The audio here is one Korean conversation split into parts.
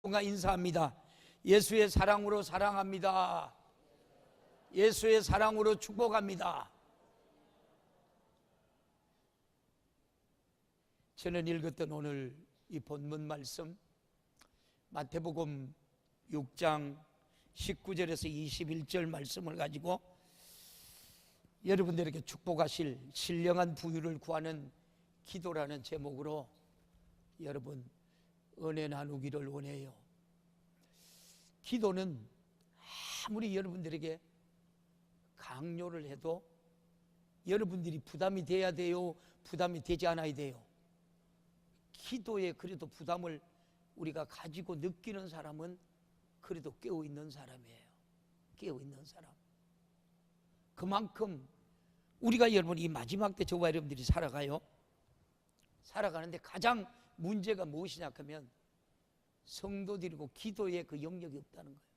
여러분과 인사합니다. 예수의 사랑으로 사랑합니다. 예수의 사랑으로 축복합니다. 저는 읽었던 오늘 이 본문 말씀 마태복음 6장 19절에서 21절 말씀을 가지고 여러분들에게 축복하실 신령한 부유를 구하는 기도라는 제목으로 여러분 은혜 나누기를 원해요. 기도는 아무리 여러분들에게 강요를 해도 여러분들이 부담이 돼야 돼요? 부담이 되지 않아야 돼요? 기도에 그래도 부담을 우리가 가지고 느끼는 사람은 그래도 깨어있는 사람이에요. 깨어있는 사람. 그만큼 우리가 여러분 이 마지막 때 저와 여러분들이 살아가는데 가장 문제가 무엇이냐 하면 성도들이고 기도에 그 영역이 없다는 거예요.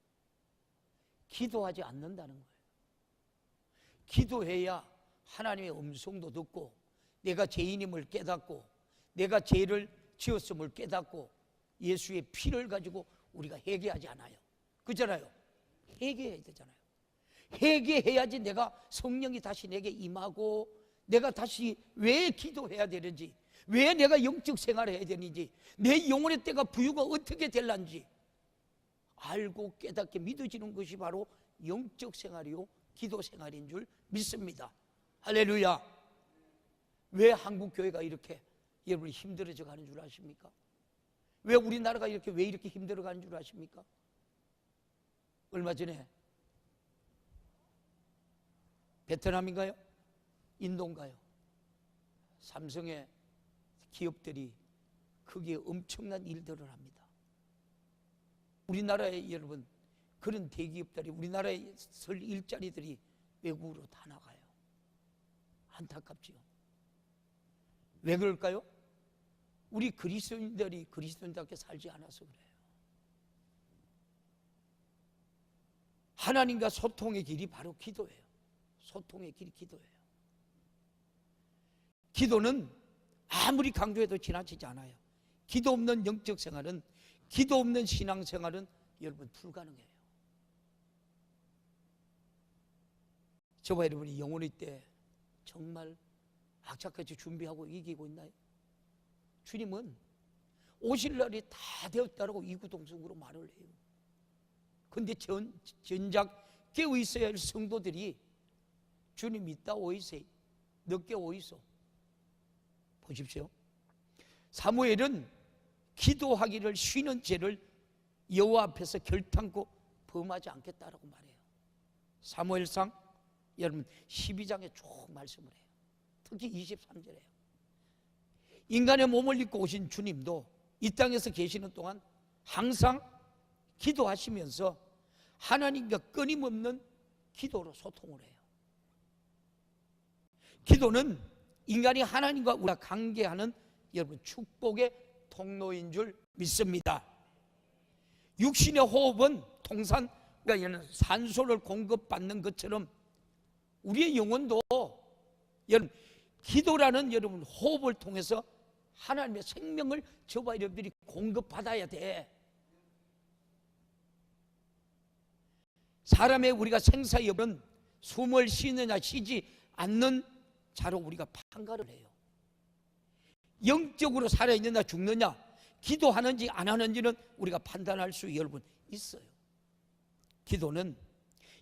기도하지 않는다는 거예요. 기도해야 하나님의 음성도 듣고 내가 죄인임을 깨닫고 내가 죄를 지었음을 깨닫고 예수의 피를 가지고 우리가 회개하지 않아요. 그렇잖아요. 회개해야 되잖아요. 회개해야지 내가 성령이 다시 내게 임하고 내가 다시 왜 기도해야 되는지, 왜 내가 영적 생활을 해야 되는지, 내 영혼의 때가 부유가 어떻게 될는지 알고 깨닫게 믿어지는 것이 바로 영적 생활이요 기도 생활인 줄 믿습니다. 할렐루야. 왜 한국 교회가 이렇게 여러분이 힘들어져 가는 줄 아십니까? 왜 우리나라가 왜 이렇게 힘들어 가는 줄 아십니까? 얼마 전에 베트남인가요? 인도인가요? 삼성의 기업들이 거기에 엄청난 일들을 합니다. 우리나라에 여러분 그런 대기업들이 우리나라에 설 일자리들이 외국으로 다 나가요. 안타깝지요. 왜 그럴까요? 우리 그리스도인들이 그리스도인답게 살지 않아서 그래요. 하나님과 소통의 길이 바로 기도예요. 소통의 길이 기도예요. 기도는 아무리 강조해도 지나치지 않아요. 기도 없는 영적 생활은, 기도 없는 신앙 생활은 여러분 불가능해요. 저와 여러분이 영혼의 때 정말 악착같이 준비하고 이기고 있나요? 주님은 오실 날이 다 되었다라고 이구동성으로 말을 해요. 그런데 전작 깨어 있어야 할 성도들이 주님 이따 오이세, 늦게 오이소. 보십시오. 사무엘은 기도하기를 쉬는 죄를 여호와 앞에서 결탄코 범하지 않겠다라고 말해요. 사무엘상 여러분 12장에 쭉 말씀을 해요. 특히 23절에요. 인간의 몸을 입고 오신 주님도 이 땅에서 계시는 동안 항상 기도하시면서 하나님과 끊임없는 기도로 소통을 해요. 기도는 인간이 하나님과 우리가 관계하는 여러분 축복의 통로인 줄 믿습니다. 육신의 호흡은 통산, 그러니까 산소를 공급받는 것처럼 우리의 영혼도 여러분 기도라는 여러분 호흡을 통해서 하나님의 생명을 저와 여러분들이 공급받아야 돼. 사람의 우리가 생사여부는 숨을 쉬느냐 쉬지 않는 자로 우리가 판가를 해요. 영적으로 살아있느냐 죽느냐, 기도하는지 안 하는지는 우리가 판단할 수 여러분 있어요. 기도는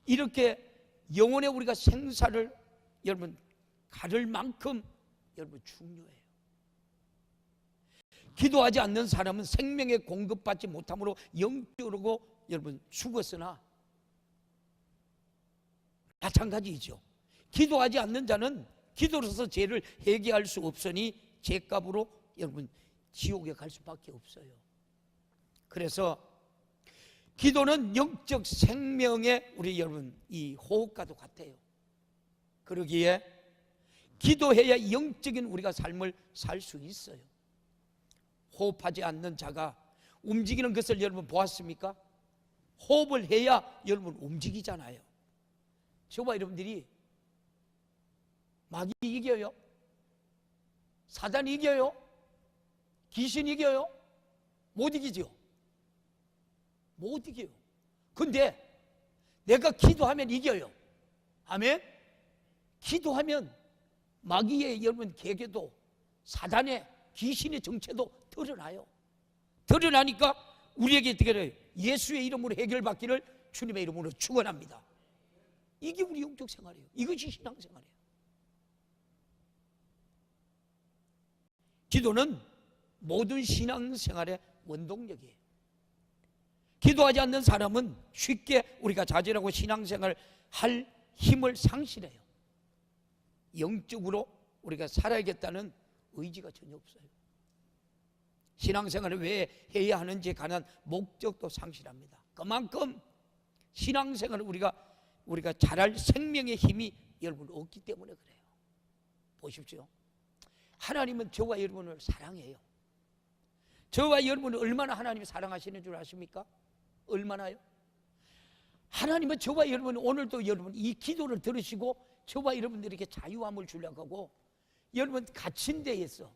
이렇게 영혼의 우리가 생사를 여러분 가를 만큼 여러분 중요해요. 기도하지 않는 사람은 생명에 공급받지 못함으로 영적으로 여러분 죽었으나 마찬가지이죠. 기도하지 않는 자는 기도로서 죄를 회개할 수 없으니 죄값으로 여러분 지옥에 갈 수밖에 없어요. 그래서 기도는 영적 생명의 우리 여러분 이 호흡과도 같아요. 그러기에 기도해야 영적인 우리가 삶을 살 수 있어요. 호흡하지 않는 자가 움직이는 것을 여러분 보았습니까? 호흡을 해야 여러분 움직이잖아요. 저와 여러분들이 마귀 이겨요? 사단 이겨요? 귀신 이겨요? 못 이기죠. 못 이겨요. 근데 내가 기도하면 이겨요. 아멘. 기도하면 마귀의 여러분 계계도, 사단의 귀신의 정체도 드러나요. 드러나니까 우리에게 어떻게 해요? 예수의 이름으로 해결받기를 주님의 이름으로 축원합니다. 이게 우리 영적 생활이에요. 이것이 신앙생활이에요. 기도는 모든 신앙생활의 원동력이에요. 기도하지 않는 사람은 쉽게 우리가 자질하고 신앙생활을 할 힘을 상실해요. 영적으로 우리가 살아야겠다는 의지가 전혀 없어요. 신앙생활을 왜 해야 하는지에 관한 목적도 상실합니다. 그만큼 신앙생활을 우리가 잘할 생명의 힘이 여러분 없기 때문에 그래요. 보십시오. 하나님은 저와 여러분을 사랑해요. 저와 여러분을 얼마나 하나님이 사랑하시는 줄 아십니까? 얼마나요? 하나님은 저와 여러분, 오늘도 여러분 이 기도를 들으시고 저와 여러분들에게 자유함을 주려고 하고, 여러분 갇힌 데에서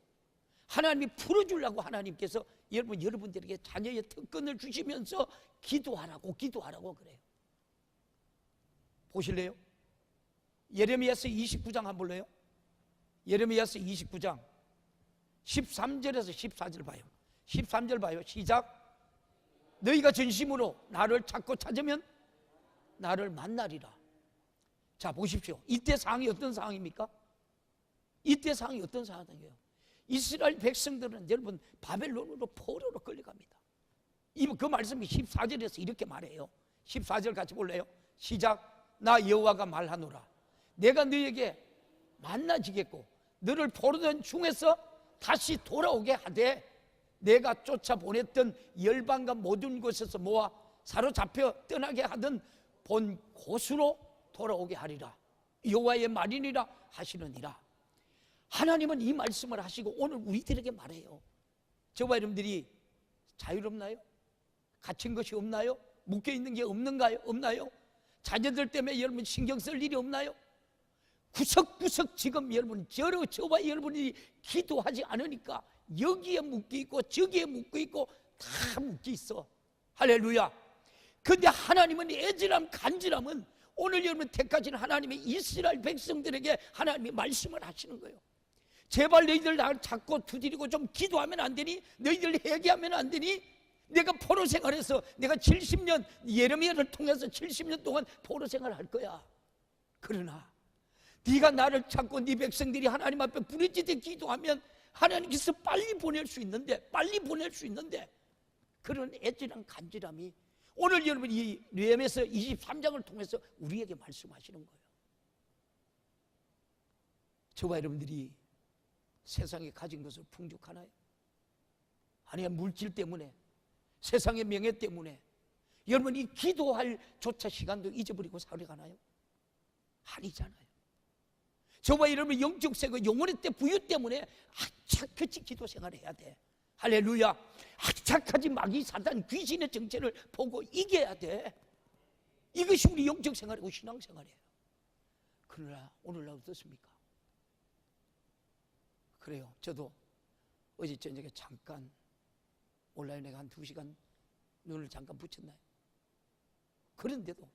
하나님이 풀어주려고 하나님께서 여러분들에게 자녀의 특권을 주시면서 기도하라고 그래요. 보실래요? 예레미야서 29장 한번 볼래요? 예레미야서 29장 13절에서 14절 봐요. 13절 봐요. 시작. 너희가 전심으로 나를 찾고 찾으면 나를 만나리라. 자, 보십시오. 이때 상황이 어떤 상황입니까? 이때 상황이 어떤 상황이에요? 이스라엘 백성들은 여러분 바벨론으로 포로로 끌려갑니다. 그 말씀이 14절에서 이렇게 말해요. 14절 같이 볼래요? 시작. 나 여호와가 말하노라. 내가 너에게 만나지겠고 너를 포로된 중에서 다시 돌아오게 하되 내가 쫓아보냈던 열방과 모든 곳에서 모아 사로잡혀 떠나게 하던 본 곳으로 돌아오게 하리라. 여호와의 말이니라 하시느니라. 하나님은 이 말씀을 하시고 오늘 우리들에게 말해요. 저와 여러분들이 자유롭나요? 갇힌 것이 없나요? 묶여있는 게 없는가요? 없나요? 자녀들 때문에 여러분 신경 쓸 일이 없나요? 구석구석 지금 여러분 저와 여러분이 기도하지 않으니까 여기에 묶여있고 저기에 묶여있고 다 묶여있어. 할렐루야. 근데 하나님은 애절함 간절함은 오늘 여러분 택하신 하나님의 이스라엘 백성들에게 하나님이 말씀을 하시는 거예요. 제발 너희들 나를 찾고 두드리고 좀 기도하면 안 되니? 너희들 회개하면 안 되니? 내가 포로 생활해서 내가 70년 예레미야를 통해서 70년 동안 포로 생활을 할 거야. 그러나 네가 나를 찾고 네 백성들이 하나님 앞에 부르짖어 기도하면 하나님께서 빨리 보낼 수 있는데 그런 애절한 간절함이 오늘 여러분 이 느헤미야서 23장을 통해서 우리에게 말씀하시는 거예요. 저와 여러분들이 세상에 가진 것을 풍족하나요? 아니면 물질 때문에, 세상의 명예 때문에 여러분 이 기도할 조차 시간도 잊어버리고 살아가나요? 아니잖아요. 저와 여러분 영적 세계 영혼의 때 부유 때문에 악착같이 기도 생활을 해야 돼. 할렐루야. 악착하지 마귀 사단 귀신의 정체를 보고 이겨야 돼. 이것이 우리 영적 생활이고 신앙 생활이에요. 그러나 오늘날 어떻습니까? 그래요. 저도 어제 저녁에 잠깐 온라인에 한 2시간 눈을 잠깐 붙였나요? 그런데도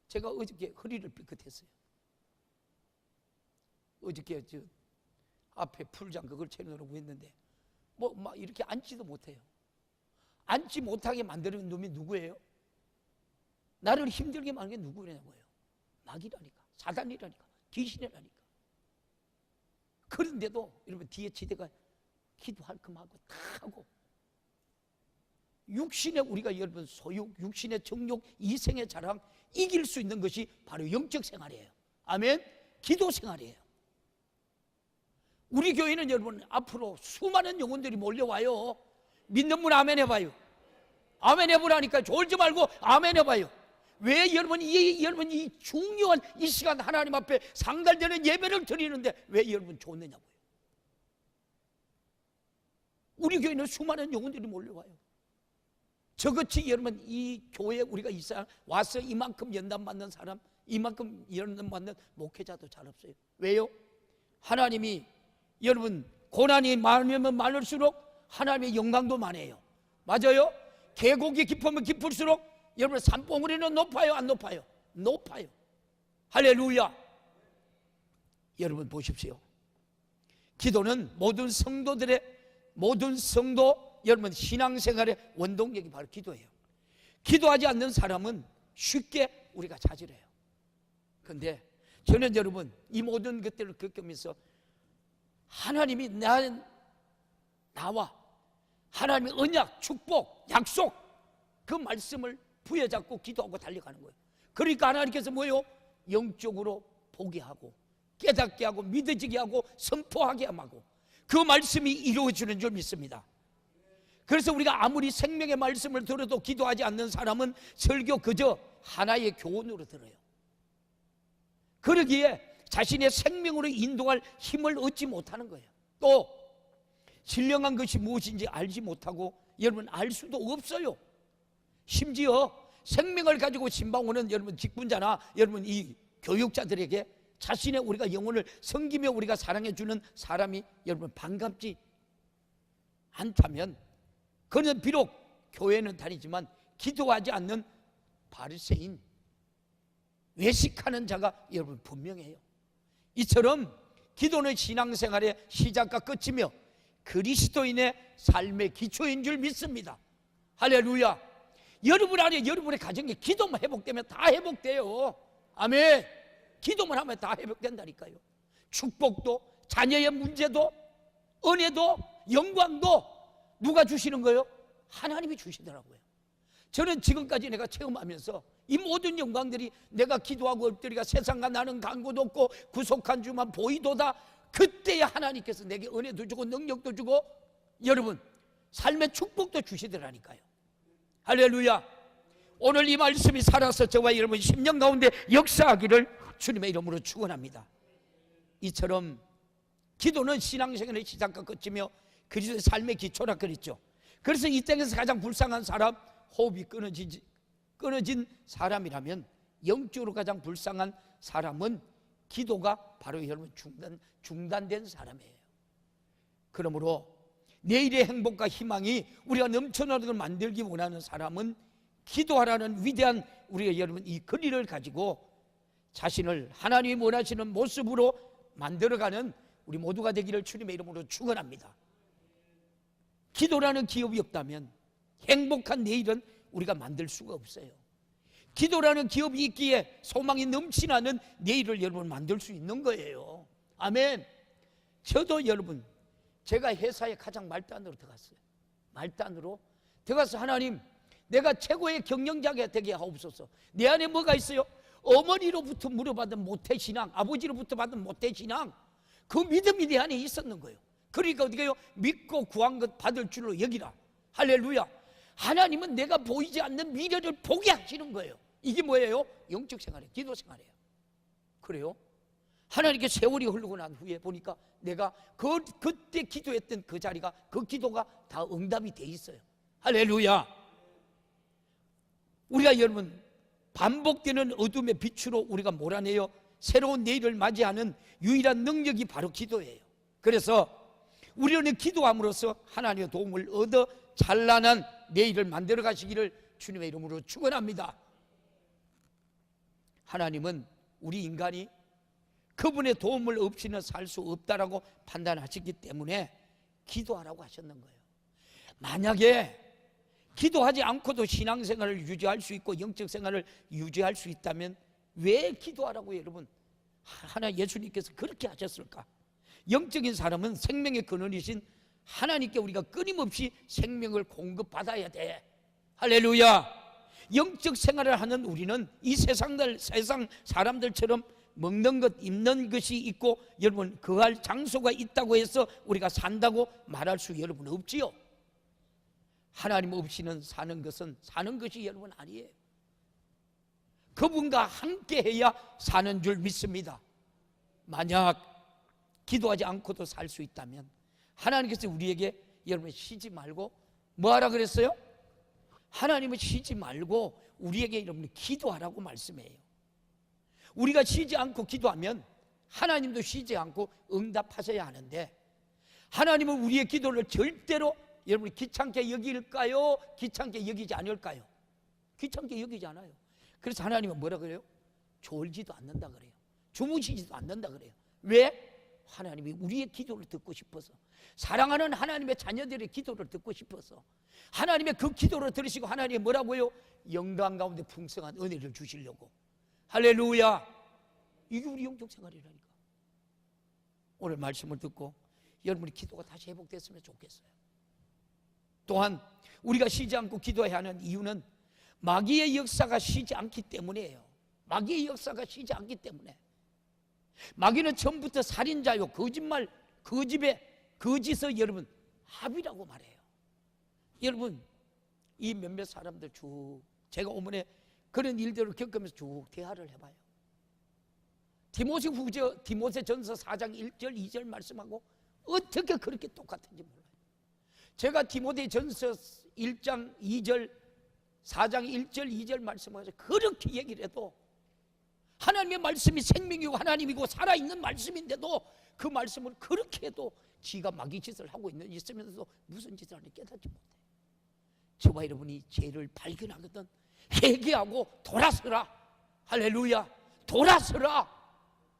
제가 어저께 허리를 삐끗했어요. 어저께 저 앞에 풀장 그걸 채우려고 했는데 막 이렇게 앉지도 못해요. 앉지 못하게 만드는 놈이 누구예요? 나를 힘들게 만든 게 누구냐고요? 마귀라니까, 사단이라니까, 귀신이라니까. 그런데도 여러분 뒤에 지대가 기도할 것만하고 다 하고 육신의 우리가 여러분 소욕, 육신의 정욕, 이생의 자랑 이길 수 있는 것이 바로 영적 생활이에요. 아멘. 기도 생활이에요. 우리 교회는 여러분 앞으로 수많은 영혼들이 몰려와요. 믿는 분 아멘 해봐요. 아멘 해보라니까 졸지 말고 아멘 해봐요. 왜 여러분 이 중요한 이 시간 하나님 앞에 상달되는 예배를 드리는데 왜 여러분 좋느냐고요. 우리 교회는 수많은 영혼들이 몰려와요. 저같이 여러분 이 교회에 우리가 와서 이만큼 연단 받는 사람, 이만큼 연단 받는 목회자도 잘 없어요. 왜요? 하나님이 여러분 고난이 많으면 많을수록 하나님의 영광도 많아요. 맞아요? 계곡이 깊으면 깊을수록 여러분 산봉우리는 높아요, 안 높아요? 높아요. 할렐루야. 여러분 보십시오. 기도는 모든 성도 여러분 신앙생활의 원동력이 바로 기도예요. 기도하지 않는 사람은 쉽게 우리가 좌절해요. 그런데 저는 여러분 이 모든 것들을 겪으면서 하나님이 나와 하나님의 언약, 축복, 약속 그 말씀을 부여잡고 기도하고 달려가는 거예요. 그러니까 하나님께서 뭐예요? 영적으로 보게 하고 깨닫게 하고 믿어지게 하고 선포하게 하고 그 말씀이 이루어지는 줄 믿습니다. 그래서 우리가 아무리 생명의 말씀을 들어도 기도하지 않는 사람은 설교 그저 하나의 교훈으로 들어요. 그러기에 자신의 생명으로 인도할 힘을 얻지 못하는 거예요. 또 신령한 것이 무엇인지 알지 못하고 여러분 알 수도 없어요. 심지어 생명을 가지고 신방오는 여러분 직분자나 여러분 이 교육자들에게 자신의 우리가 영혼을 섬기며 우리가 사랑해주는 사람이 여러분 반갑지 않다면 그는 비록 교회는 다니지만 기도하지 않는 바리새인 외식하는 자가 여러분 분명해요. 이처럼 기도는 신앙생활의 시작과 끝이며 그리스도인의 삶의 기초인 줄 믿습니다. 할렐루야. 여러분 안에 여러분의 가정에 기도만 회복되면 다 회복돼요. 아멘. 기도만 하면 다 회복된다니까요. 축복도 자녀의 문제도 은혜도 영광도 누가 주시는 거예요? 하나님이 주시더라고요. 저는 지금까지 내가 체험하면서 이 모든 영광들이 내가 기도하고 엎드리가 세상과 나는 간고도 없고 구속한 주만 보이도다. 그때야 하나님께서 내게 은혜도 주고 능력도 주고 여러분 삶의 축복도 주시더라니까요. 할렐루야. 오늘 이 말씀이 살아서 저와 여러분 10년 가운데 역사하기를 주님의 이름으로 축원합니다. 이처럼 기도는 신앙생활의 시작과 끝이며 그리스도의 삶의 기초라 그랬죠. 그래서 이 땅에서 가장 불쌍한 사람, 호흡이 끊어진 사람이라면 영적으로 가장 불쌍한 사람은 기도가 바로 여러분 중단된 사람이에요. 그러므로 내일의 행복과 희망이 우리가 넘쳐나는 걸 만들기 원하는 사람은 기도하라는 위대한 우리가 여러분 이 권리를 가지고 자신을 하나님이 원하시는 모습으로 만들어가는 우리 모두가 되기를 주님의 이름으로 축원합니다. 기도라는 기업이 없다면 행복한 내일은 우리가 만들 수가 없어요. 기도라는 기업이 있기에 소망이 넘치는 내일을 여러분 만들 수 있는 거예요. 아멘. 저도 여러분 제가 회사에 가장 말단으로 들어갔어요. 말단으로 들어가서 하나님 내가 최고의 경영자가 되게 하옵소서. 내 안에 뭐가 있어요? 어머니로부터 물어받은 모태신앙, 아버지로부터 받은 모태신앙, 그 믿음이 내 안에 있었는 거예요. 그러니까 어떻게 해요? 믿고 구한 것 받을 줄로 여기라. 할렐루야. 하나님은 내가 보이지 않는 미래를 보게 하시는 거예요. 이게 뭐예요? 영적 생활이에요. 기도 생활이에요. 그래요? 하나님께 세월이 흐르고 난 후에 보니까 내가 그때 기도했던 그 자리가 그 기도가 다 응답이 돼 있어요. 할렐루야. 우리가 여러분 반복되는 어둠의 빛으로 우리가 몰아내어 새로운 내일을 맞이하는 유일한 능력이 바로 기도예요. 그래서 우리는 기도함으로써 하나님의 도움을 얻어 찬란한 내일을 만들어 가시기를 주님의 이름으로 축원합니다. 하나님은 우리 인간이 그분의 도움을 없이는 살 수 없다라고 판단하셨기 때문에 기도하라고 하셨는 거예요. 만약에 기도하지 않고도 신앙생활을 유지할 수 있고 영적 생활을 유지할 수 있다면 왜 기도하라고 여러분 하나 예수님께서 그렇게 하셨을까? 영적인 사람은 생명의 근원이신 하나님께 우리가 끊임없이 생명을 공급받아야 돼. 할렐루야. 영적 생활을 하는 우리는 이 세상 사람들처럼 먹는 것, 입는 것이 있고 여러분 거할 장소가 있다고 해서 우리가 산다고 말할 수 여러분 없지요. 하나님 없이는 사는 것이 여러분 아니에요. 그분과 함께 해야 사는 줄 믿습니다. 만약 기도하지 않고도 살 수 있다면 하나님께서 우리에게 여러분 쉬지 말고 뭐 하라 그랬어요? 하나님은 쉬지 말고 우리에게 여러분 기도하라고 말씀해요. 우리가 쉬지 않고 기도하면 하나님도 쉬지 않고 응답하셔야 하는데 하나님은 우리의 기도를 절대로 여러분 귀찮게 여길까요? 귀찮게 여기지 않을까요? 귀찮게 여기지 않아요. 그래서 하나님은 뭐라 그래요? 졸지도 않는다 그래요. 주무시지도 않는다 그래요. 왜? 하나님이 우리의 기도를 듣고 싶어서, 사랑하는 하나님의 자녀들의 기도를 듣고 싶어서, 하나님의 그 기도를 들으시고 하나님이 뭐라고요? 영광 가운데 풍성한 은혜를 주시려고. 할렐루야. 이게 우리 영적 생활이라니까. 오늘 말씀을 듣고 여러분의 기도가 다시 회복됐으면 좋겠어요. 또한 우리가 쉬지 않고 기도해야 하는 이유는 마귀의 역사가 쉬지 않기 때문이에요. 마귀의 역사가 쉬지 않기 때문에. 마귀는 처음부터 살인자요, 거짓말, 거짓의 여러분 합이라고 말해요. 여러분, 이 몇몇 사람들 쭉 제가 오면에 그런 일들을 겪으면서 쭉 대화를 해봐요. 디모데전서 4장 1절 2절 말씀하고 어떻게 그렇게 똑같은지 몰라요. 제가 디모데전서 1장 2절 4장 1절 2절 말씀하면서 그렇게 얘기를 해도 하나님의 말씀이 생명이고 하나님이고 살아있는 말씀인데도 그 말씀을 그렇게 해도 지가 마귀 짓을 하고 있으면서도 무슨 짓을 하는지 깨닫지 못해. 저와 여러분이 죄를 발견하거든 회개하고 돌아서라. 할렐루야. 돌아서라.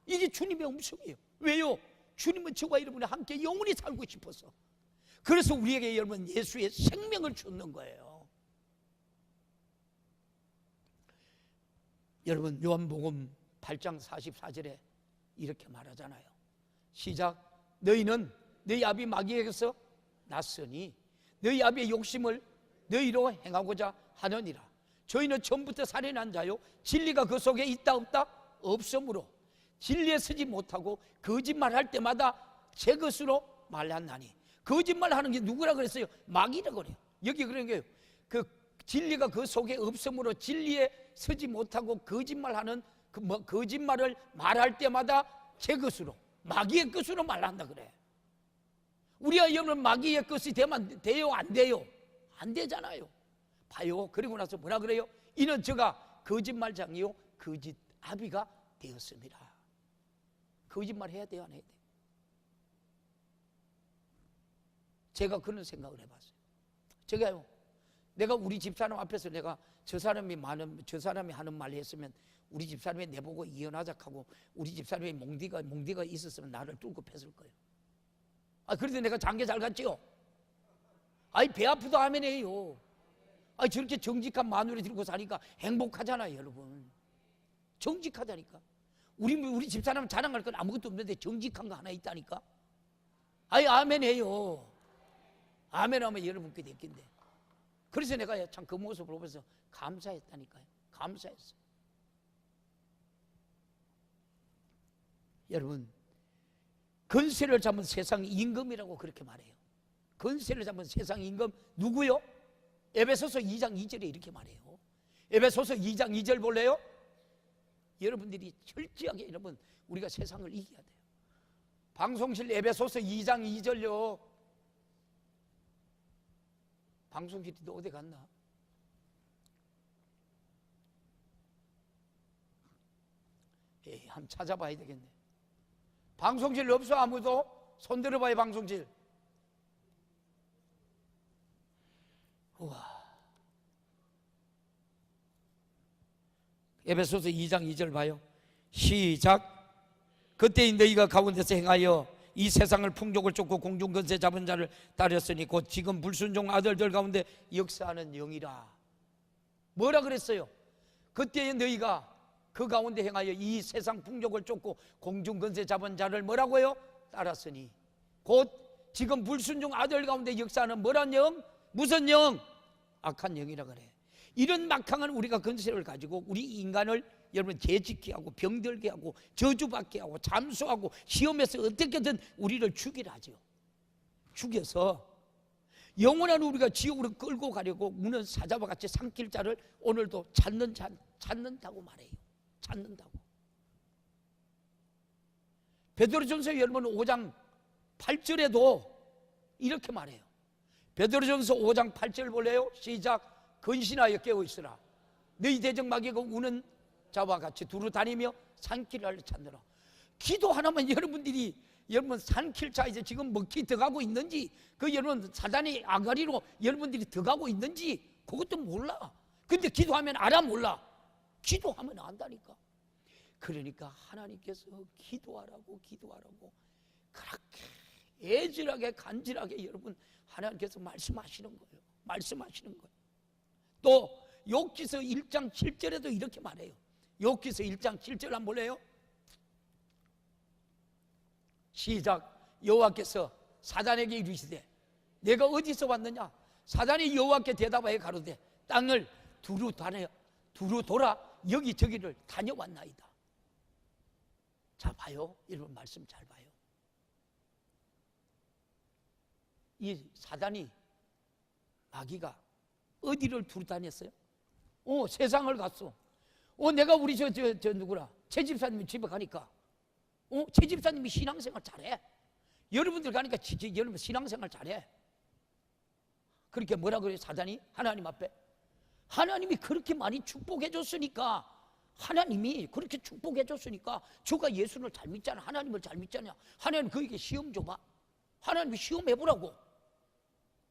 이게 주님의 음성이에요. 왜요? 주님은 저와 여러분이 함께 영원히 살고 싶어서. 그래서 우리에게 여러분 예수의 생명을 주는 거예요. 여러분 요한복음 8장 44절에 이렇게 말하잖아요. 시작. 너희는 너희 아비 마귀에게서 났으니 너희 아비의 욕심을 너희로 행하고자 하느니라. 저희는 처음부터 살인한 자요 진리가 그 속에 있다 없다? 없으므로 진리에 서지 못하고 거짓말할 때마다 제 것으로 말하나니. 거짓말하는 게 누구라 그랬어요? 마귀라 그래요. 여기 그런 게요. 그 진리가 그 속에 없으므로 진리에 서지 못하고 거짓말하는 거짓말을 말할 때마다 제 것으로 마귀의 것으로 말한다 그래. 우리가 여러분 마귀의 것이 되면 돼요? 안 돼요? 안 되잖아요. 봐요. 그리고 나서 뭐라 그래요? 이는 저가 거짓말장이요 거짓 아비가 되었습니다. 거짓말 해야 돼요? 안 해야 돼요? 제가 그런 생각을 해봤어요. 제가요, 내가 우리 집사람 앞에서 내가 저 사람이 하는 말 했으면 우리 집사람이 내보고 이혼하자 하고 우리 집사람이 몽디가 있었으면 나를 뚫고 팼을 거예요. 그래도 내가 장계 잘 갔지요? 배 아프다 하면 해요. 저렇게 정직한 마누라 들고 사니까 행복하잖아요, 여러분. 정직하다니까. 우리 집사람 자랑할 건 아무것도 없는데 정직한 거 하나 있다니까. 아멘 해요. 아멘 하면 여러분께 됐긴데. 그래서 내가 참 그 모습을 보면서 감사했다니까요. 감사했어요. 여러분, 건세를 잡은 세상 임금이라고 그렇게 말해요. 건세를 잡은 세상 임금 누구요? 에베소서 2장 2절에 이렇게 말해요. 에베소서 2장 2절 볼래요? 여러분들이 철저하게 여러분 우리가 세상을 이겨야 돼요. 방송실 에베소서 2장 2절요. 방송실이 너 어디 갔나? 한번 찾아봐야 되겠네. 방송실 없어? 아무도? 손 들어봐요. 방송실. 우와. 에베소서 2장 2절 봐요. 시작. 그때 너희가 가운데서 행하여 이 세상을 풍족을 쫓고 공중권세 잡은 자를 따렸으니 곧 지금 불순종 아들들 가운데 역사하는 영이라. 뭐라 그랬어요? 그때 너희가 그 가운데 행하여 이 세상 풍족을 쫓고 공중권세 잡은 자를 뭐라고요? 따랐으니 곧 지금 불순종 아들 가운데 역사하는 뭐란 영? 무슨 영? 악한 영이라 그래. 이런 막강한 우리가 권세를 가지고 우리 인간을 여러분 죄짓게 하고 병들게 하고 저주받게 하고 잠수하고 시험에서 어떻게든 우리를 죽이려 하죠. 죽여서 영원한 우리가 지옥으로 끌고 가려고 우는 사자와 같이 삼킬 자를 오늘도 찾는다고 말해요. 찾는다고. 베드로전서 여러분 5장 8절에도 이렇게 말해요. 베드로전서 5장 8절 볼래요? 시작. 근신하여 깨어있으라. 너희 대적 마귀가 우는 자와 같이 두루 다니며 산길을 찾느라. 기도 하나만 여러분 산길 자 이제 지금 먹기 들어가고 있는지, 그 여러분 사단의 아가리로 여러분들이 들어가고 있는지 그것도 몰라. 근데 기도하면 알아 몰라? 기도하면 안다니까. 그러니까 하나님께서 기도하라고 그렇게 애절하게 간절하게 여러분 하나님께서 말씀하시는 거예요. 말씀하시는 거예요. 또 욥기서 1장 7절에도 이렇게 말해요. 욥기서 1장 7절 한번 볼래요? 시작. 여호와께서 사단에게 이르시되 내가 어디서 왔느냐? 사단이 여호와께 대답하여 가로되 땅을 두루 돌아 여기저기를 다녀왔나이다. 자 봐요. 여러분 말씀 잘 봐요. 이 사단이 마귀가 어디를 두루 다녔어요? 세상을 갔어. 내가 우리 저 누구라 최 집사님 집에 가니까 최 집사님이 신앙생활 잘해. 여러분들 가니까 여러분 신앙생활 잘해. 그렇게 뭐라 그래요? 사단이 하나님 앞에 하나님이 그렇게 많이 축복해 줬으니까 하나님이 그렇게 축복해 줬으니까 주가 예수를 잘 믿잖아. 하나님을 잘 믿잖아. 하나님 그에게 시험 줘봐. 하나님이 시험 해보라고.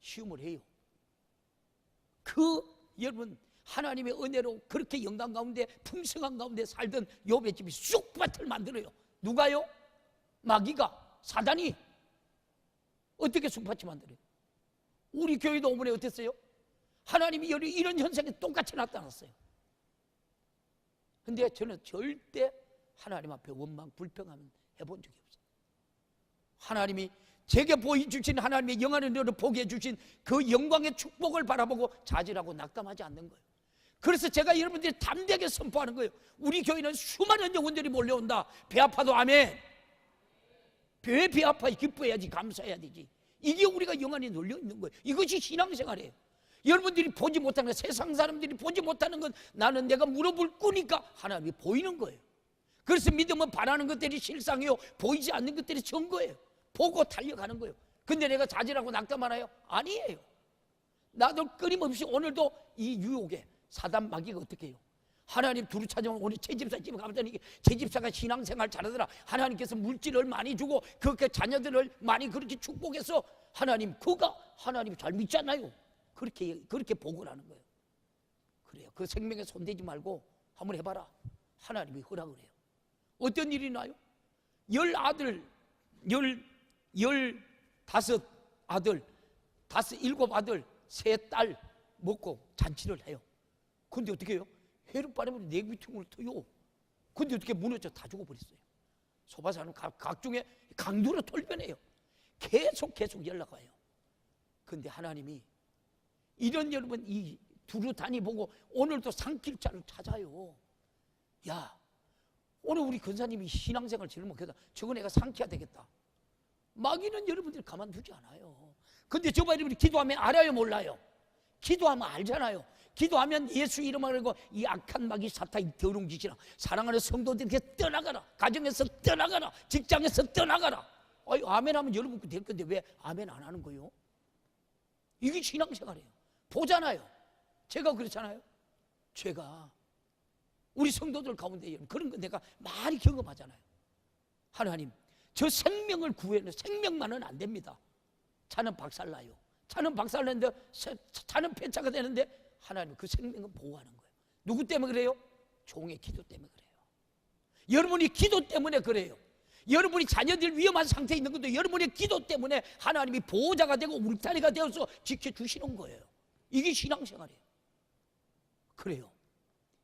시험을 해요. 여러분 하나님의 은혜로 그렇게 영광 가운데 풍성한 가운데 살던 욥의 집이 쑥밭을 만들어요. 누가요? 마귀가, 사단이. 어떻게 쑥밭이 만들어요? 우리 교회도 오면에 어땠어요? 하나님이 이런 현상이 똑같이 나타났어요. 근데 저는 절대 하나님 앞에 원망 불평하면 해본 적이 없어요. 하나님이 제게 보여주신 하나님의 영원한 은혜를 보게 해주신 그 영광의 축복을 바라보고 좌절하고 낙담하지 않는 거예요. 그래서 제가 여러분들이 담대하게 선포하는 거예요. 우리 교회는 수많은 영혼들이 몰려온다. 배 아파도 아멘. 배 아파 기뻐해야지, 감사해야 되지. 이게 우리가 영원히 놀려 있는 거예요. 이것이 신앙생활이에요. 여러분들이 보지 못하는 것, 세상 사람들이 보지 못하는 건 나는 내가 무릎을 꿇으니까 하나님이 보이는 거예요. 그래서 믿음은 바라는 것들이 실상이요 보이지 않는 것들이 전거예요. 보고 달려가는 거예요. 근데 내가 좌절하고 낙담하나요? 아니에요. 나도 끊임없이 오늘도 이 유혹에 사단 마귀가 어떻게 해요? 하나님 두루 찾아오면 오늘 최 집사 집에 가봤더니 최 집사가 신앙생활 잘하더라. 하나님께서 물질을 많이 주고 그렇게 자녀들을 많이 그렇게 축복해서 그가 하나님 잘 믿잖아요. 그렇게 보고를 하는 거예요. 그래요. 그 생명에 손대지 말고 한번 해봐라. 하나님이 허락을 해요. 어떤 일이 나요? 15아들, 7아들, 3딸 먹고 잔치를 해요. 근데 어떻게 해요? 해롭바람으로 내귀퉁을 터요. 근데 어떻게 무너져 다 죽어버렸어요. 소바사는 각종의 강도로 돌변해요. 계속 연락와요. 근데 하나님이 이런 여러분 이 두루 다니보고 오늘도 상길자를 찾아요. 야, 오늘 우리 권사님이 신앙생활 제일 못하다. 저건 애가 상키야 되겠다. 마귀는 여러분들이 가만두지 않아요. 근데 저봐 여러분이 기도하면 알아요 몰라요? 기도하면 알잖아요. 기도하면 예수 이름을 알고 이 악한 마귀 사탄 이 더러운 짓이라 사랑하는 성도들에게 떠나가라. 가정에서 떠나가라. 직장에서 떠나가라. 아멘 하면 여러분 될 건데 왜 아멘 안 하는 거예요? 이게 신앙생활이에요. 보잖아요. 제가 그렇잖아요. 제가 우리 성도들 가운데 그런 거 내가 많이 경험하잖아요. 하나님 저 생명을 구해는 생명만은 안 됩니다. 차는 박살나요. 차는 박살나는데 차는 폐차가 되는데 하나님 그 생명은 보호하는 거예요. 누구 때문에 그래요? 종의 기도 때문에 그래요. 여러분이 기도 때문에 그래요. 여러분이 자녀들 위험한 상태에 있는 것도 여러분의 기도 때문에 하나님이 보호자가 되고 울타리가 되어서 지켜주시는 거예요. 이게 신앙생활이에요. 그래요.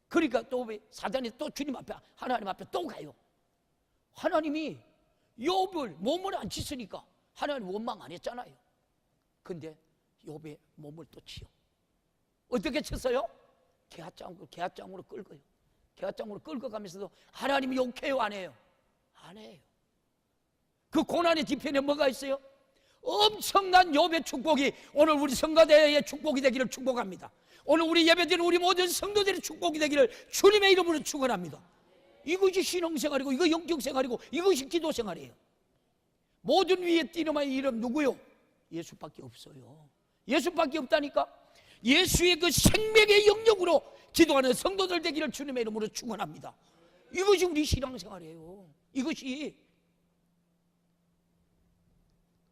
그러니까 또 사단이 또 주님 앞에 하나님 앞에 또 가요. 하나님이 욥을 몸을 안 쳤으니까 하나님 원망 안 했잖아요. 근데 욥의 몸을 또 치요. 어떻게 쳤어요? 개앗장으로 끌고요. 개앗장으로 끌고 가면서도 하나님이 욕해요 안 해요? 안 해요. 그 고난의 뒤편에 뭐가 있어요? 엄청난 욥의 축복이 오늘 우리 성가대의 축복이 되기를 축복합니다. 오늘 우리 예배드리는 우리 모든 성도들의 축복이 되기를 주님의 이름으로 축원합니다. 이것이 신앙생활이고 이거 영적생활이고 이것이 기도생활이에요. 모든 위에 뛰어난 이름 누구요? 예수밖에 없어요. 예수밖에 없다니까. 예수의 그 생명의 영역으로 기도하는 성도들 되기를 주님의 이름으로 축원합니다. 이것이 우리 신앙생활이에요. 이것이.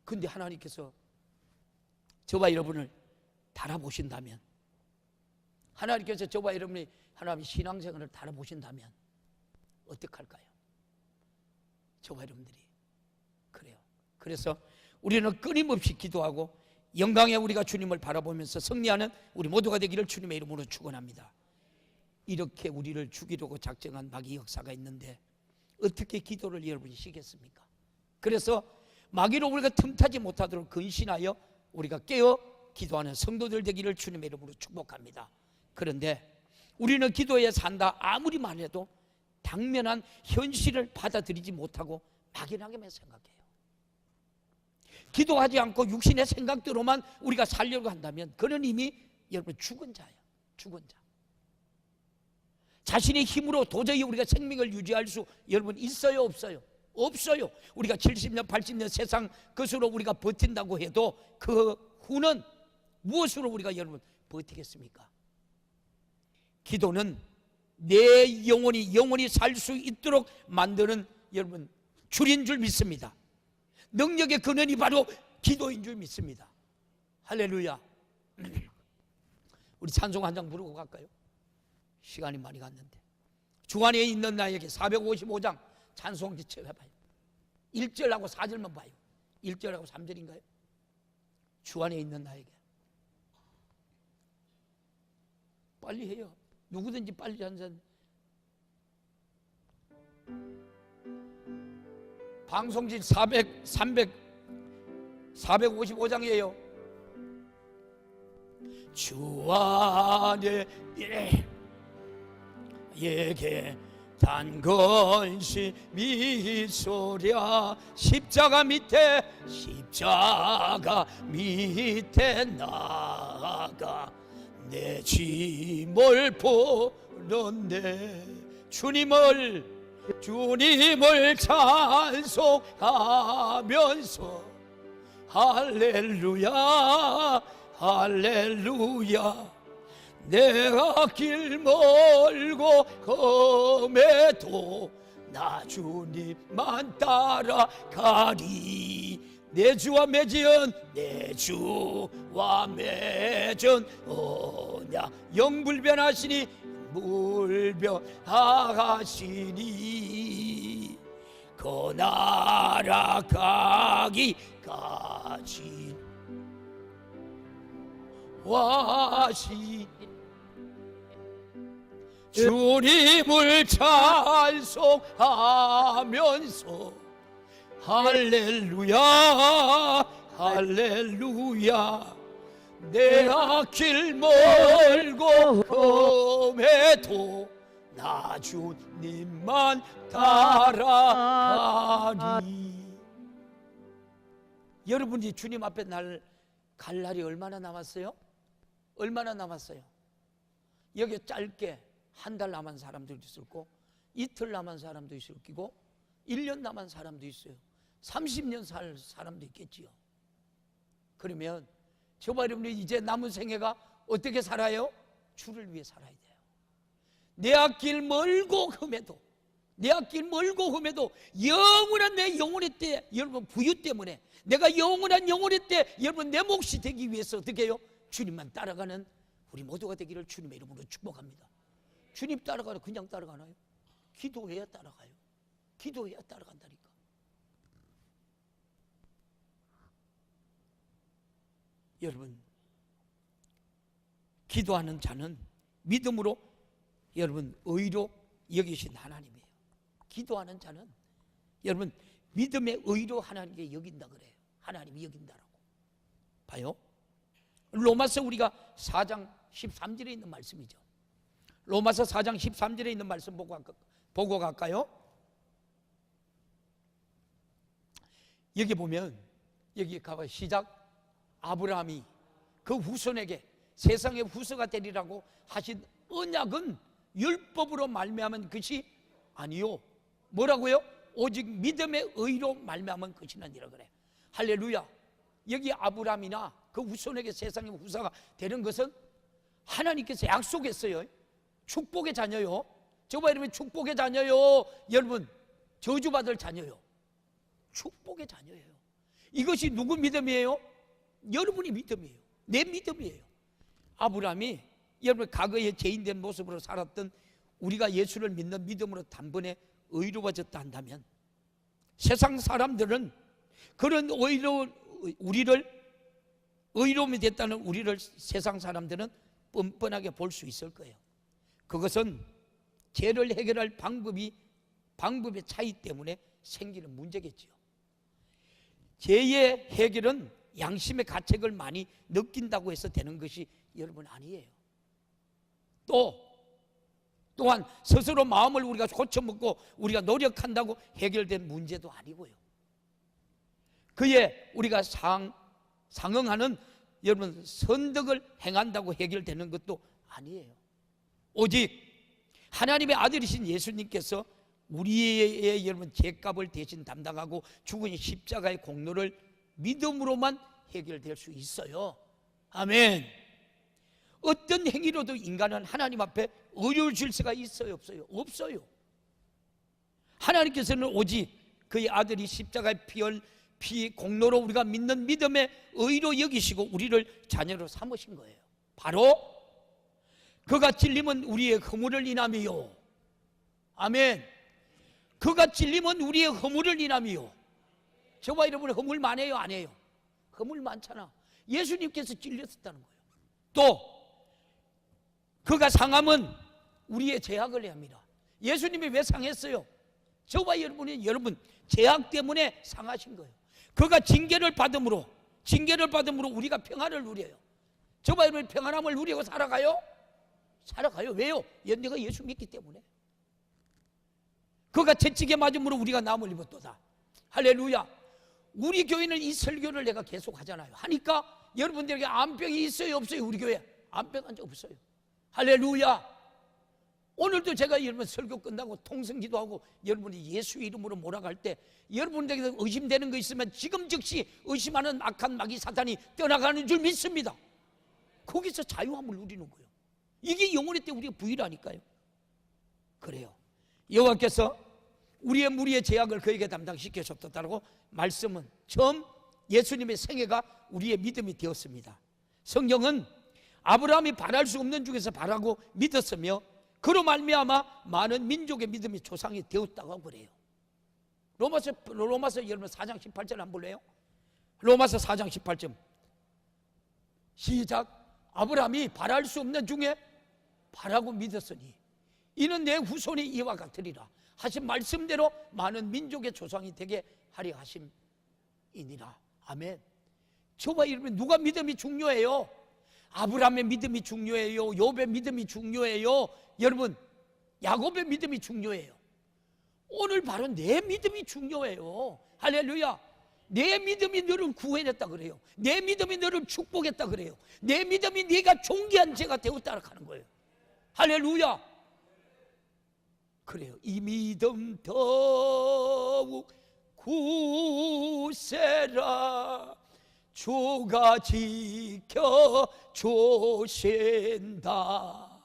근데 하나님께서 저와 여러분을 바라보신다면 하나님께서 저와 여러분이 하나님 신앙생활을 달아보신다면 어떡할까요? 저와 여러분들이 그래요. 그래서 우리는 끊임없이 기도하고 영광의 우리가 주님을 바라보면서 승리하는 우리 모두가 되기를 주님의 이름으로 축원합니다. 이렇게 우리를 죽이려고 작정한 마귀 역사가 있는데 어떻게 기도를 여러분이 쉬겠습니까? 그래서 마귀로 우리가 틈타지 못하도록 근신하여 우리가 깨어 기도하는 성도들 되기를 주님의 이름으로 축복합니다. 그런데 우리는 기도에 산다 아무리 말해도 당면한 현실을 받아들이지 못하고 막연하게만 생각해요. 기도하지 않고 육신의 생각대로만 우리가 살려고 한다면 그는 이미 여러분 죽은 자예요. 죽은 자. 자신의 힘으로 도저히 우리가 생명을 유지할 수 여러분 있어요? 없어요? 없어요. 우리가 70년 80년 세상 것으로 우리가 버틴다고 해도 그 후는 무엇으로 우리가 여러분 버티겠습니까? 기도는 내 영혼이 살 수 있도록 만드는 여러분 줄인 줄 믿습니다. 능력의 근원이 바로 기도인 줄 믿습니다. 할렐루야. 우리 찬송 한 장 부르고 갈까요? 시간이 많이 갔는데. 주 안에 있는 나에게 455장 찬송지 쳐봐요. 1절하고 4절만 봐요. 1절하고 3절인가요? 주 안에 있는 나에게. 빨리 해요. 누구든지 빨리 하는 사람. 방송진 455장이에요. 주 안에 예게 단건시 미소랴 십자가 밑에 나아가 내 짐을 보는데 주님을 찬송하면서 할렐루야 할렐루야 내가 길 멀고 험해도 나 주님만 따라가리 내 주와 맺은 언약 영불변하시니 물변하시니 그 나라 가기까지 와시 주님을 찬송하면서 할렐루야 할렐루야 내가 길 멀고 험해도 나 주님만 따라가리. 여러분이 주님 앞에 갈 날이 얼마나 남았어요? 얼마나 남았어요? 여기 짧게 한 달 남은 사람도 있을 거고 이틀 남은 사람도 있을 거고 1년 남은 사람도 있어요. 30년 살 사람도 있겠지요. 그러면 저와 여러분이 이제 남은 생애가 어떻게 살아요? 주를 위해 살아야 돼요. 내 앞길 멀고 험해도 영원한 내 영혼의 때 여러분 부유 때문에 내가 영원한 영혼의 때 여러분 내 몫이 되기 위해서 어떻게 해요? 주님만 따라가는 우리 모두가 되기를 주님의 이름으로 축복합니다. 주님 따라가라 그냥 따라가나요? 기도해야 따라가요. 기도해야 따라간다니까. 여러분 기도하는 자는 믿음으로 여러분 의로 여기신 하나님이에요. 기도하는 자는 여러분 믿음의 의로 하나님께 여긴다 그래요. 하나님이 여긴다라고 봐요. 로마서 우리가 4장 13절에 있는 말씀이죠. 로마서 4장 13절에 있는 말씀 보고 갈까요? 여기 보면 여기 가봐 시작 아브라함이 그 후손에게 세상의 후손가 되리라고 하신 언약은 율법으로 말미암은 것이 아니요 뭐라고요? 오직 믿음의 의로 말미암은 것이니라 그래. 할렐루야. 여기 아브라함이나 그 후손에게 세상의 후사가 되는 것은 하나님께서 약속했어요. 축복의 자녀요. 저와 여러분 축복의 자녀요. 여러분 저주받을 자녀요. 축복의 자녀예요. 이것이 누구 믿음이에요? 여러분이 믿음이에요. 내 믿음이에요. 아브라함이 여러분 과거에 죄인된 모습으로 살았던 우리가 예수를 믿는 믿음으로 단번에 의로워졌다 한다면 세상 사람들은 그런 의로움이 됐다는 우리를 세상 사람들은 뻔뻔하게 볼 수 있을 거예요. 그것은 죄를 해결할 방법의 차이 때문에 생기는 문제겠지요. 죄의 해결은 양심의 가책을 많이 느낀다고 해서 되는 것이 여러분 아니에요. 또한 스스로 마음을 우리가 고쳐먹고 우리가 노력한다고 해결된 문제도 아니고요. 그에 우리가 상응하는 여러분 선덕을 행한다고 해결되는 것도 아니에요. 오직 하나님의 아들이신 예수님께서 우리의 여러분 죄값을 대신 담당하고 죽은 십자가의 공로를 믿음으로만 해결될 수 있어요. 아멘. 어떤 행위로도 인간은 하나님 앞에 의로울 수가 있어요, 없어요? 없어요. 하나님께서는 오직 그의 아들이 십자가의 피 공로로 우리가 믿는 믿음의 의로 여기시고 우리를 자녀로 삼으신 거예요. 바로 그가 찔림은 우리의 허물을 인함이요. 아멘. 그가 찔림은 우리의 허물을 인함이요. 저와 여러분의 허물 많아요, 안 해요? 허물 많잖아. 예수님께서 찔렸었다는 거예요. 또 그가 상함은 우리의 죄악을 해합니다. 예수님이 왜 상했어요? 저와 여러분 죄악 때문에 상하신 거예요. 그가 징계를 받음으로 우리가 평안을 누려요. 저와 여러분 평안함을 누리고 살아가요? 살아가요. 왜요? 내가 예수 믿기 때문에. 그가 채찍에 맞음으로 우리가 나음을 입었도다. 할렐루야. 우리 교회는 이 설교를 내가 계속 하잖아요. 하니까 여러분들에게 암병이 있어요, 없어요? 우리 교회 암병 한 적 없어요. 할렐루야. 오늘도 제가 여러분 설교 끝나고 통성기도하고 여러분이 예수 이름으로 몰아갈 때 여러분들에게 의심되는 거 있으면 지금 즉시 의심하는 악한 마귀 사탄이 떠나가는 줄 믿습니다. 거기서 자유함을 누리는 거예요. 이게 영혼의 때 우리가 부유라니까요. 그래요. 여호와께서 우리의 무리의 죄악을 그에게 담당시켜줬다고 말씀은 처음 예수님의 생애가 우리의 믿음이 되었습니다. 성경은 아브라함이 바랄 수 없는 중에서 바라고 믿었으며 그로 말미암아 많은 민족의 믿음이 조상이 되었다고 그래요. 로마서 여러분 4장 18절 안 볼래요? 로마서 4장 18절 시작. 아브라함이 바랄 수 없는 중에 바라고 믿었으니 이는 내 후손이 이와 같으리라 하신 말씀대로 많은 민족의 조상이 되게 하려 하심이니라. 아멘. 저와 여러분 누가 믿음이 중요해요? 아브라함의 믿음이 중요해요? 욥의 믿음이 중요해요? 여러분 야곱의 믿음이 중요해요? 오늘 바로 내 믿음이 중요해요. 할렐루야. 내 믿음이 너를 구해냈다 그래요. 내 믿음이 너를 축복했다 그래요. 내 믿음이 네가 존귀한 죄가 되었다 하는 거예요. 할렐루야. 그래요. 이 믿음 더욱 굳세라 주가 지켜주신다.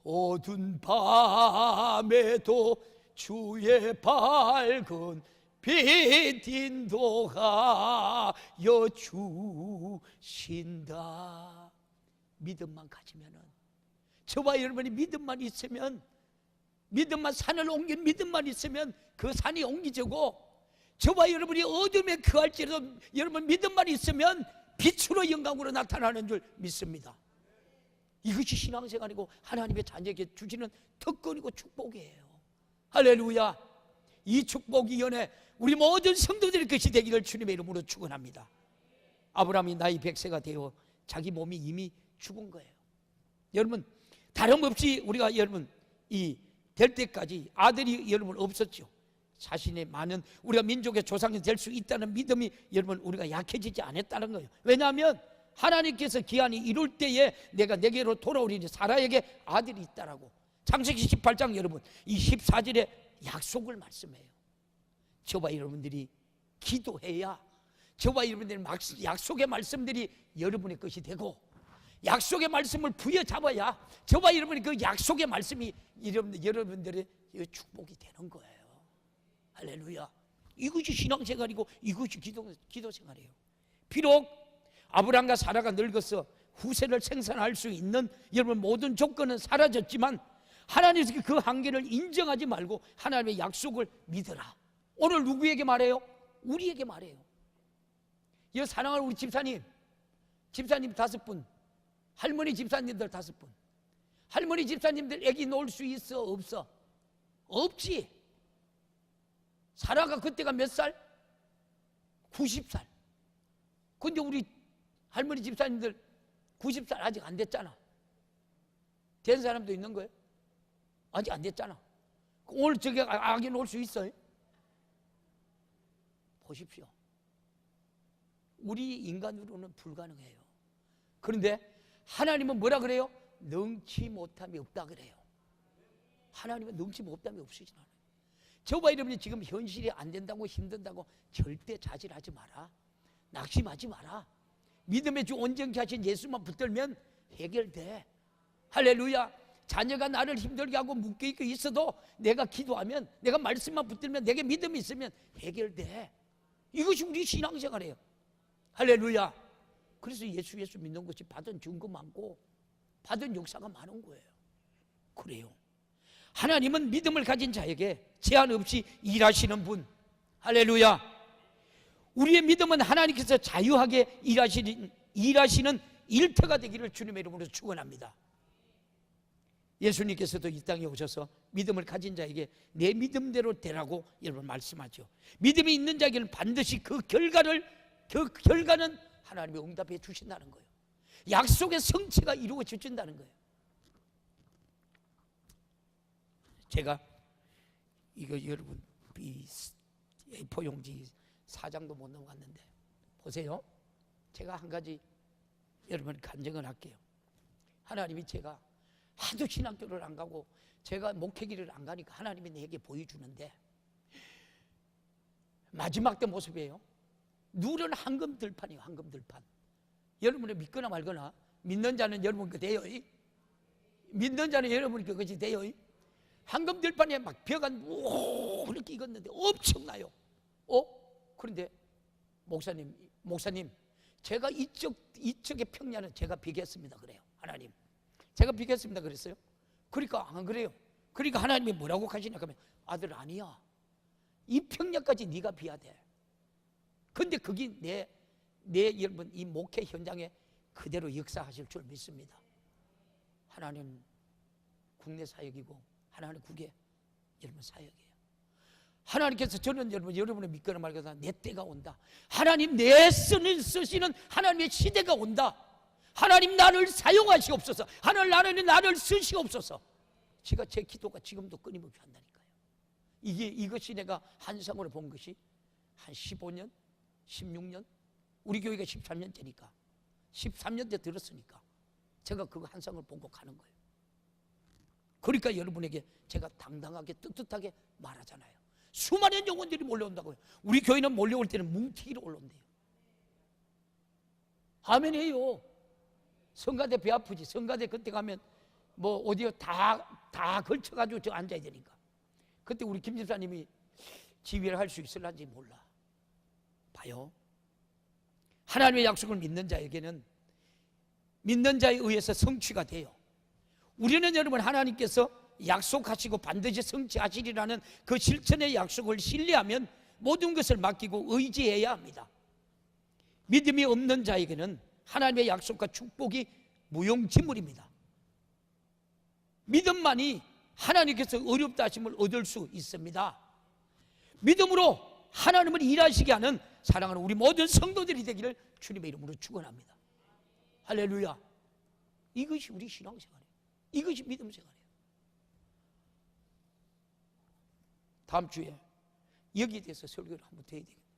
어두운 밤에도 주의 밝은 빛 인도하여 주신다. 믿음만 가지면은, 저와 여러분이 믿음만 있으면, 믿음만 산을 옮긴 믿음만 있으면 그 산이 옮기지고, 저와 여러분이 어둠에 거할지라도 여러분 믿음만 있으면 빛으로 영광으로 나타나는 줄 믿습니다. 이것이 신앙생활이고 하나님의 자녀에게 주시는 특권이고 축복이에요. 할렐루야. 이 축복이 연애 우리 모든 성도들의 것이 되기를 주님의 이름으로 축원합니다. 아브라함이 나이 100세가 되어 자기 몸이 이미 죽은 거예요. 여러분 다름없이 우리가 여러분 이 될 때까지 아들이 여러분 없었죠. 자신의 많은 우리가 민족의 조상이 될 수 있다는 믿음이 여러분 우리가 약해지지 않았다는 거예요. 왜냐하면 하나님께서 기한이 이룰 때에 내가 내게로 돌아오리니 사라에게 아들이 있다라고 창세기 18장 여러분 이 14절에 약속을 말씀해요. 저와 여러분들이 기도해야 저와 여러분들의 약속의 말씀들이 여러분의 것이 되고 약속의 말씀을 부여잡아야 저와 여러분이 그 약속의 말씀이 여러분들의 축복이 되는 거예요. 할렐루야. 이것이 신앙생활이고 이것이 기도생활이에요. 비록 아브라함과 사라가 늙어서 후세를 생산할 수 있는 여러분 모든 조건은 사라졌지만 하나님께서 그 한계를 인정하지 말고 하나님의 약속을 믿어라. 오늘 누구에게 말해요? 우리에게 말해요. 이 사랑하는 우리 집사님 5분, 할머니 집사님들 5분. 할머니 집사님들 애기 놓을 수 있어? 없어? 없지. 사라가 그때가 몇 살? 90살. 근데 우리 할머니 집사님들 90살 아직 안 됐잖아. 된 사람도 있는 거예요? 아직 안 됐잖아. 오늘 저게 아기 놓을 수 있어요? 보십시오. 우리 인간으로는 불가능해요. 그런데 하나님은 뭐라 그래요? 능치 못함이 없다 그래요. 하나님은 능치 못함이 없으신 않아요. 저봐 여러분이 지금 현실이 안 된다고 힘든다고 절대 자질하지 마라. 낙심하지 마라. 믿음의 주 온전케 하신 예수만 붙들면 해결돼. 할렐루야. 자녀가 나를 힘들게 하고 묶여있고 있어도 내가 기도하면, 내가 말씀만 붙들면, 내게 믿음이 있으면 해결돼. 이것이 우리 신앙생활이에요. 할렐루야. 그래서 예수 믿는 것이 받은 증거 많고 받은 역사가 많은 거예요. 그래요. 하나님은 믿음을 가진 자에게 제한 없이 일하시는 분. 할렐루야. 우리의 믿음은 하나님께서 자유하게 일하시는 일터가 되기를 주님의 이름으로 축원합니다. 예수님께서도 이 땅에 오셔서 믿음을 가진 자에게 내 믿음대로 되라고 여러분 말씀하죠. 믿음이 있는 자에게는 반드시 그 결과는 하나님이 응답해 주신다는 거예요. 약속의 성취가 이루어진다는 거예요. 제가 이거 여러분 A4 용지 4장도 못 넘어갔는데 보세요. 제가 한 가지 여러분 간증을 할게요. 하나님이 제가 하도 신학교를 안 가고 제가 목회기를 안 가니까 하나님이 내게 보여주는데 마지막 때 모습이에요. 누런 황금 들판이에요. 황금 들판. 여러분이 믿거나 말거나 믿는 자는 여러분 그 돼요. 믿는 자는 여러분 그것이 돼요. 황금 들판에 막 벼가 이렇게 익었는데 엄청나요. 그런데 목사님 제가 이쪽의 평야는 제가 비겠습니다 그래요. 하나님 제가 비겠습니다 그랬어요. 그러니까 안 그래요. 그러니까 하나님이 뭐라고 하시냐 하면 아들 아니야. 이 평야까지 네가 비야 돼. 근데 그게 내 여러분 이 목회 현장에 그대로 역사하실 줄 믿습니다. 하나님 국내 사역이고 하나님 국외 여러분 사역이에요. 하나님께서 저는 여러분의 믿거나 말거나 내 때가 온다. 하나님 내 쓰시는 하나님의 시대가 온다. 하나님 나를 사용하시옵소서. 하나님 나를 쓰시옵소서. 제가 제 기도가 지금도 끊임없이 한다니까요. 이것이 내가 환상으로 본 것이 한 15년 16년 우리 교회가 13년째니까 13년째 들었으니까 제가 그거 환상을 보고 가는 거예요. 그러니까 여러분에게 제가 당당하게 떳떳하게 말하잖아요. 수많은 영혼들이 몰려온다고요. 우리 교회는 몰려올 때는 뭉티기로 올라온대요. 아멘해요. 성가대 배 아프지. 성가대 그때 가면 뭐 어디요 다 걸쳐가지고 저 앉아야 되니까. 그때 우리 김 집사님이 지휘를 할 수 있을런지 몰라. 봐요. 하나님의 약속을 믿는 자에게는 믿는 자에 의해서 성취가 돼요. 우리는 여러분 하나님께서 약속하시고 반드시 성취하시리라는 그 실천의 약속을 신뢰하면 모든 것을 맡기고 의지해야 합니다. 믿음이 없는 자에게는 하나님의 약속과 축복이 무용지물입니다. 믿음만이 하나님께서 어렵다 하심을 얻을 수 있습니다. 믿음으로 하나님을 일하시게 하는 사랑하는 우리 모든 성도들이 되기를 주님의 이름으로 축원합니다. 할렐루야. 이것이 우리 신앙생활이에요. 이것이 믿음 생활이에요. 다음 주에 여기에 대해서 설교를 한번 드려야 되겠네요.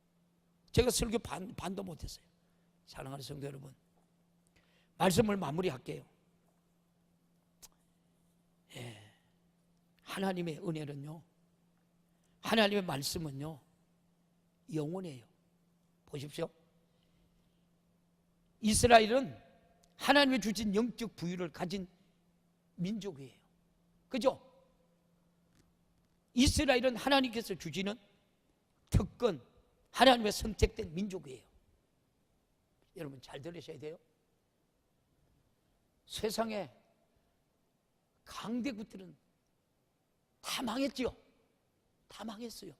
제가 설교 반도 못했어요. 사랑하는 성도 여러분, 말씀을 마무리할게요. 하나님의 은혜는요, 하나님의 말씀은요 영원해요. 보십시오. 이스라엘은 하나님이 주신 영적 부유를 가진 민족이에요. 그죠? 이스라엘은 하나님께서 주시는 특권, 하나님의 선택된 민족이에요. 여러분 잘 들으셔야 돼요. 세상에 강대국들은 다 망했지요. 다 망했어요.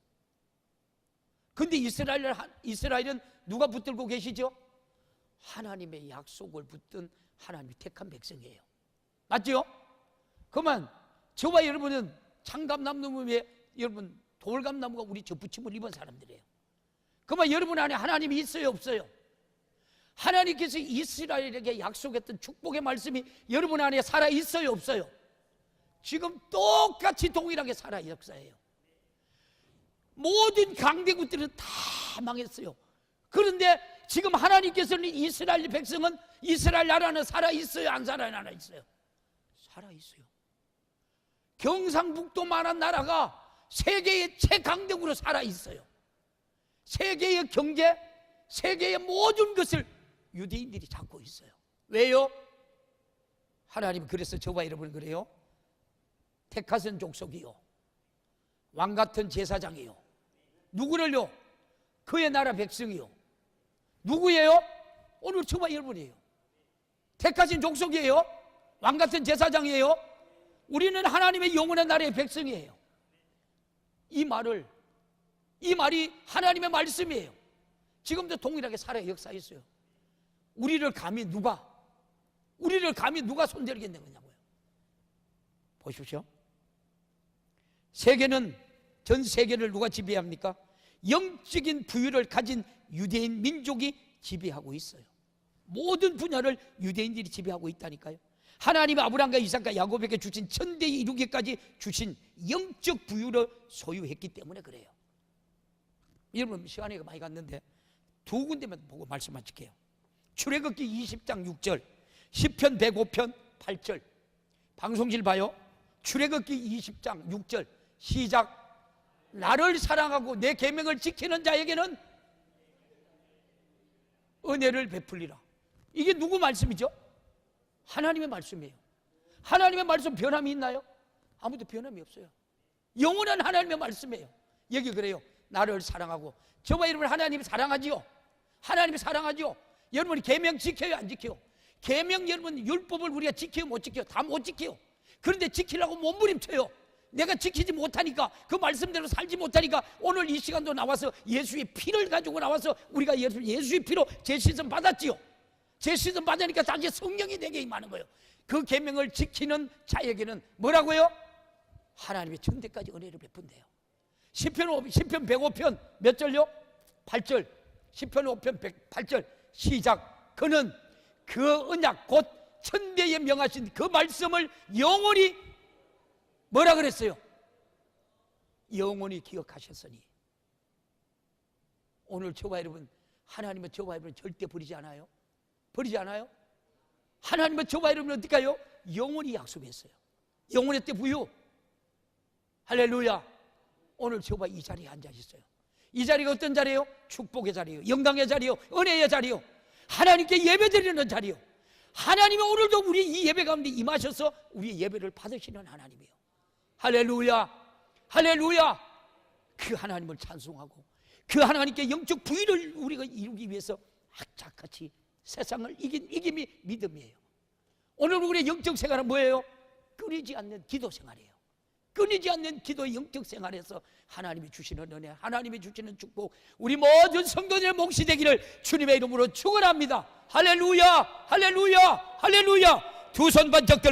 근데 이스라엘은 누가 붙들고 계시죠? 하나님의 약속을 붙든 하나님이 택한 백성이에요. 맞죠? 그만 저와 여러분은 창감나무에 여러분 돌감나무가 우리 접붙임을 입은 사람들이에요. 그만 여러분 안에 하나님이 있어요, 없어요? 하나님께서 이스라엘에게 약속했던 축복의 말씀이 여러분 안에 살아 있어요, 없어요? 지금 똑같이 동일하게 살아 역사예요. 모든 강대국들은 다 망했어요. 그런데 지금 하나님께서는 이스라엘 백성은, 이스라엘 나라는 살아 있어요, 안 살아 있어요? 살아 있어요. 경상북도만한 나라가 세계의 최강대국으로 살아 있어요. 세계의 경제, 세계의 모든 것을 유대인들이 잡고 있어요. 왜요? 하나님 그래서 저와 여러분 그래요. 택하신 족속이요, 왕같은 제사장이요, 누구를요? 그의 나라 백성이요. 누구예요? 오늘 저와 여러분이에요. 택하신 족속이에요, 왕같은 제사장이에요. 우리는 하나님의 영원한 나라의 백성이에요. 이 말이 하나님의 말씀이에요. 지금도 동일하게 살아의 역사에 있어요. 우리를 감히 누가 손대겠냐고요. 보십시오. 전 세계를 누가 지배합니까? 영적인 부유를 가진 유대인 민족이 지배하고 있어요. 모든 분야를 유대인들이 지배하고 있다니까요. 하나님이 아브라함과 이삭과 야곱에게 주신 천대에 이루기까지 주신 영적 부유를 소유했기 때문에 그래요. 여러분 시간이 많이 갔는데 두 군데만 보고 말씀 마칠게요. 출애굽기 20장 6절, 시편 105편 8절. 방송실 봐요. 출애굽기 20장 6절 시작. 나를 사랑하고 내 계명을 지키는 자에게는 은혜를 베풀리라. 이게 누구 말씀이죠? 하나님의 말씀이에요. 하나님의 말씀 변함이 있나요? 아무도 변함이 없어요. 영원한 하나님의 말씀이에요. 여기 그래요. 나를 사랑하고. 저와 여러분 하나님 사랑하지요? 하나님이 사랑하지요? 여러분이 계명 지켜요, 안 지켜요? 계명 여러분 율법을 우리가 지켜요, 못 지켜요? 다 못 지켜요. 그런데 지키려고 몸부림쳐요. 내가 지키지 못하니까, 그 말씀대로 살지 못하니까 오늘 이 시간도 나와서 예수의 피를 가지고 나와서 우리가 예수의 피로 제시선 받았지요. 제시선 받으니까 다시 성령이 내게 임하는 거예요. 그 계명을 지키는 자에게는 뭐라고요? 하나님의 천대까지 은혜를 베푼대요. 시편 105편 몇 절요? 8절. 시편 5편 8절 시작. 그는 그 언약 곧 천대에 명하신 그 말씀을 영원히 뭐라 그랬어요? 영원히 기억하셨으니. 오늘 저와 여러분, 하나님은 저와 여러분 절대 버리지 않아요. 버리지 않아요? 하나님은 저와 여러분 어떻게 해요? 영원히 약속했어요. 영원의 때 부유. 할렐루야. 오늘 저와 이 자리에 앉아 있어요. 이 자리가 어떤 자리예요? 축복의 자리예요. 영광의 자리예요. 은혜의 자리예요. 하나님께 예배드리는 자리예요. 하나님이 오늘도 우리 이 예배 가운데 임하셔서 우리의 예배를 받으시는 하나님이에요. 할렐루야. 할렐루야. 그 하나님을 찬송하고 그 하나님께 영적 부위를 우리가 이루기 위해서 악착같이 세상을 이긴 이김이 믿음이에요. 오늘 우리의 영적 생활은 뭐예요? 끊이지 않는 기도 생활이에요. 끊이지 않는 기도의 영적 생활에서 하나님이 주시는 은혜, 하나님이 주시는 축복, 우리 모든 성도들의 몫이 되기를 주님의 이름으로 축원합니다. 할렐루야. 할렐루야. 할렐루야. 두 손 번쩍 들고